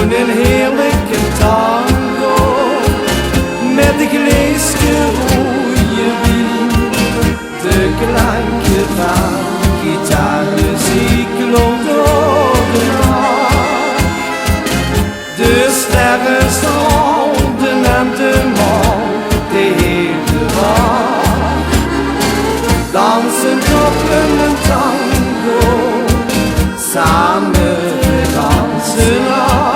zo'n heerlijke tango met de glaasje rode wien. De klanken van gitaarmuziek klonk door de nacht. De sterren stonden en de maan de hele wacht. Dansend op een tango, samen dansen af.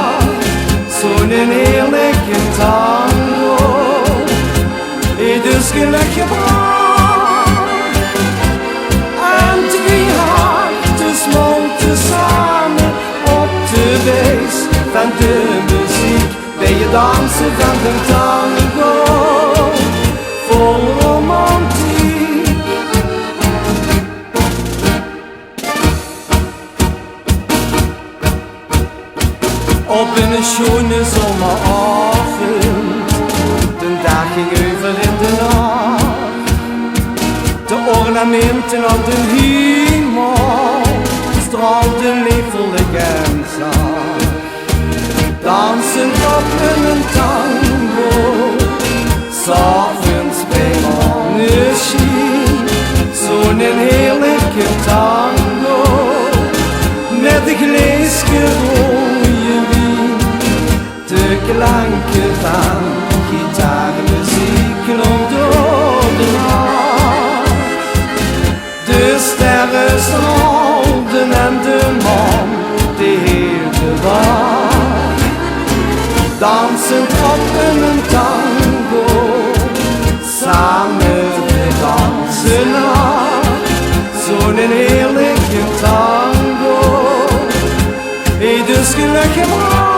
Zo'n heerlijke tango, het is geluk gebracht. En twee harten smolten samen op de wijs van de muziek. Bij het dansen van de tango, vol romantiek. Op een schone zomeravond, de dag ging over in de nacht. De ornamenten op de hemel straalden liefelijk en zacht. Dansend op een tango, 's'avonds bij maneschijn. Zo'n heerlijke tango met de glaasje rode wien. De klanken van gitaarmuziek klonk door de nacht. De sterren straalden en de maan de hele wacht. Dansend op een tango, samen dansen af. Zo'n heerlijke tango, het is geluk gebracht.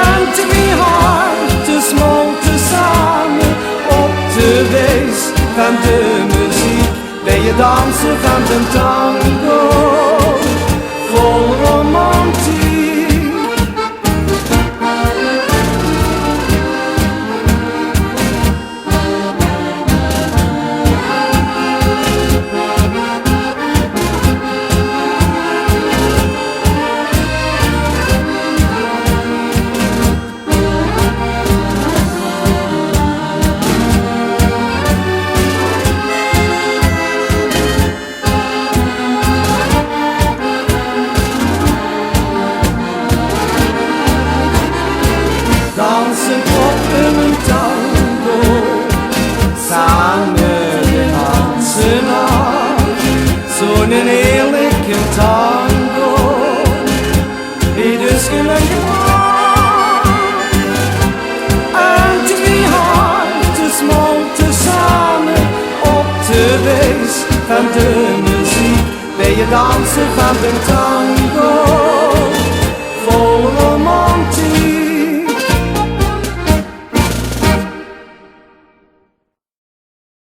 En twee harten smolten samen op de wijs van de muziek. Bij het dansen van de tango, vol romantiek. Dansen op een tango, samen dansen af. Zo'n heerlijke tango, het is geluk gebracht. En twee harten smolten samen op de wijs van de muziek. Bij het dansen van de tango.